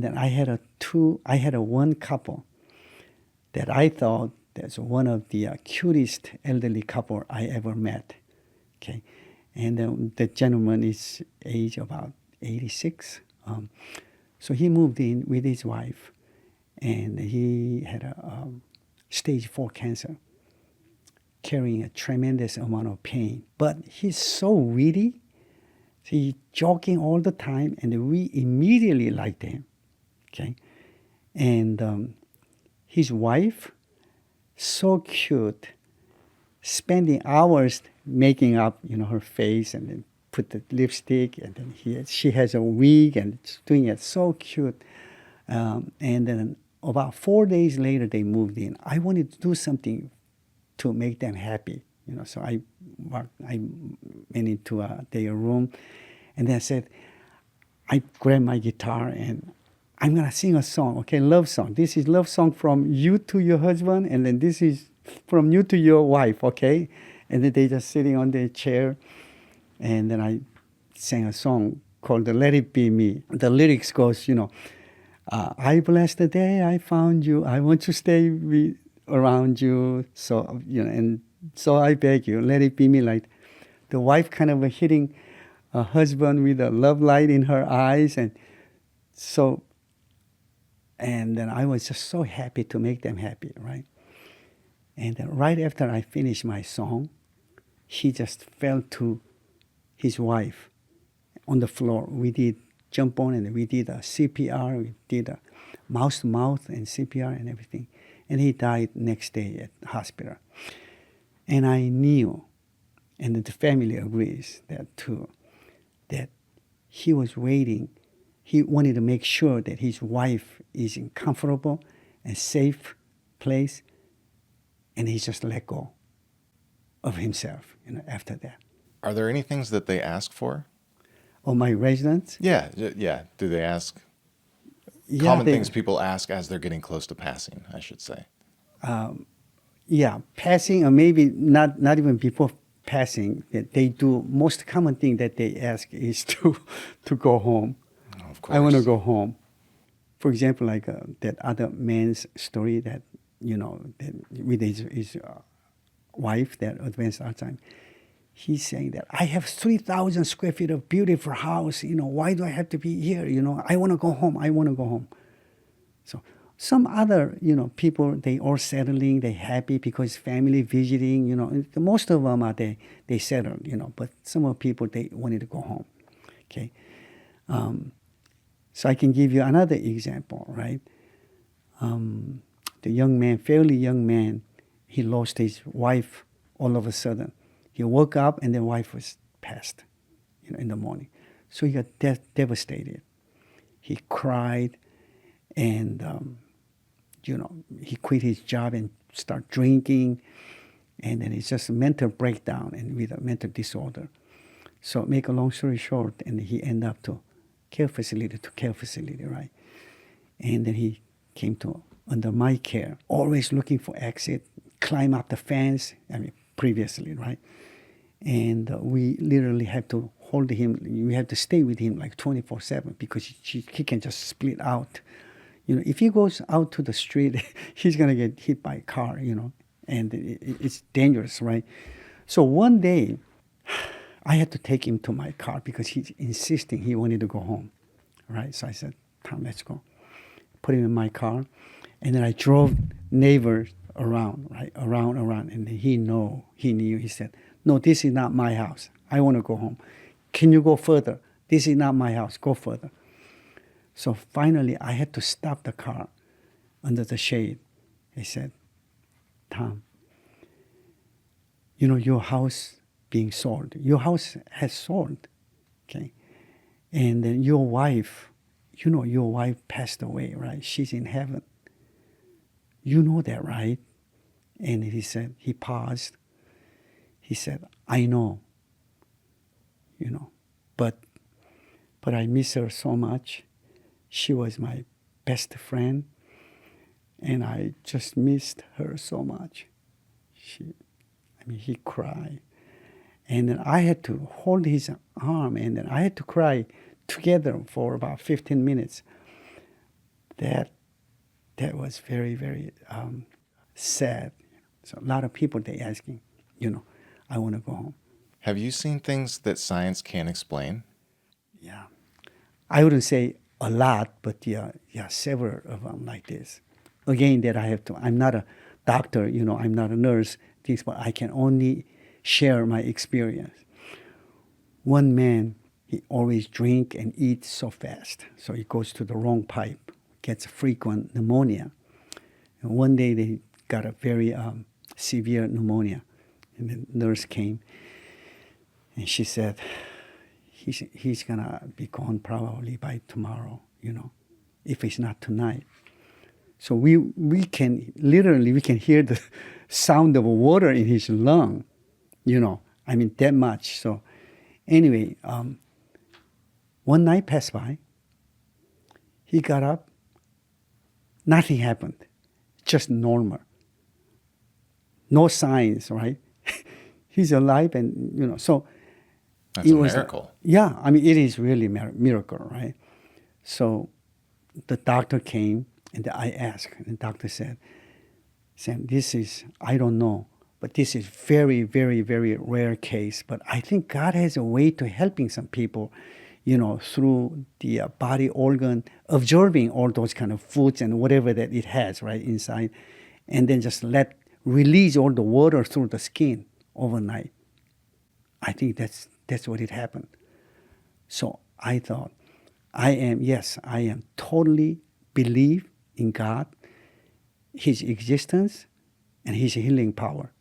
And then I had a one couple that I thought that's one of the cutest elderly couple I ever met. Okay, and the gentleman is age about 86. So he moved in with his wife, and he had a stage 4 cancer, carrying a tremendous amount of pain. But he's so witty, he's joking all the time, and we immediately liked him. Okay, and his wife, so cute, spending hours making up, her face, and then put the lipstick, and then she has a wig, and doing it so cute. And then about 4 days later, they moved in. I wanted to do something to make them happy, So I went into their room, and then I said, I grabbed my guitar and I'm gonna sing a song, okay, love song. This is love song from you to your husband, and then this is from you to your wife, okay? And then they just sitting on their chair, and then I sang a song called "Let It Be Me." The lyrics goes, I bless the day I found you. I want to stay around you. So and so I beg you, let it be me. Like the wife kind of hitting her husband with a love light in her eyes, and then I was just so happy to make them happy, right? And then right after I finished my song, he just fell to his wife on the floor. We did jump on, and we did a CPR, we did a mouth to mouth and CPR and everything. And he died next day at the hospital. And I knew, and the family agrees that too, that he was waiting. He wanted to make sure that his wife is in comfortable and safe place, and he just let go of himself, after that. Are there any things that they ask for? Oh, my residents? Yeah. Do they ask common things people ask as they're getting close to passing, I should say? Passing, or maybe not even before passing. They do, most common thing that they ask is to go home. Oh, of course. I want to go home. For example, like that other man's story that, that with his wife that advanced Alzheimer's. He's saying that I have 3,000 square feet of beautiful house. Why do I have to be here? I want to go home. I want to go home. So some other, people, they all settling, they happy because family visiting. Most of them are they settled. But some of the people, they wanted to go home. Okay. So I can give you another example, right? The young man, fairly young man, he lost his wife all of a sudden. He woke up and the wife was passed, in the morning. So he got devastated. He cried, and he quit his job and started drinking, and then it's just a mental breakdown and with a mental disorder. So make a long story short, and he ended up to care facility, right? And then he came to under my care, always looking for exit, climb up the fence. Previously, right? And we literally have to hold him. We have to stay with him like 24/7 because he can just split out. If he goes out to the street, he's gonna get hit by a car. And it's dangerous, right? So one day, I had to take him to my car because he's insisting he wanted to go home, right? So I said, "Tom, let's go." Put him in my car, and then I drove neighbors around, right? Around, and he knew. He said, "No, this is not my house. I want to go home. Can you go further? This is not my house. Go further." So finally, I had to stop the car under the shade. He said, "Tom, your house being sold. Your house has sold, okay? And then your wife, your wife passed away, right? She's in heaven. You know that, right?" And he paused. He said, "I know, but I miss her so much. She was my best friend, and I just missed her so much." He cried. And then I had to hold his arm, and then I had to cry together for about 15 minutes. that that was very, very sad. So a lot of people, they asking, I want to go home. Have you seen things that science can't explain? Yeah. I wouldn't say a lot, but yeah, several of them like this. Again, that I have to, I'm not a doctor, I'm not a nurse, things, but I can only share my experience. One man, he always drink and eat so fast, so he goes to the wrong pipe, gets frequent pneumonia. And one day they got a very severe pneumonia, and the nurse came, and she said, he's gonna be gone probably by tomorrow, if it's not tonight. So we can literally we can hear the sound of water in his lung, I mean that much. So anyway, one night passed by. He got up. Nothing happened, just normal. No signs, right? He's alive, and so. That's It a was miracle. Yeah, I mean, it is really a miracle, right? So the doctor came, and I asked, and the doctor said, Sam, this is, I don't know, but this is very, very, very rare case. But I think God has a way to helping some people, through the body organ, absorbing all those kind of foods and whatever that it has, right, inside, and then just release all the water through the skin overnight. I think that's what it happened. So I thought, I am totally believe in God, His existence, and His healing power.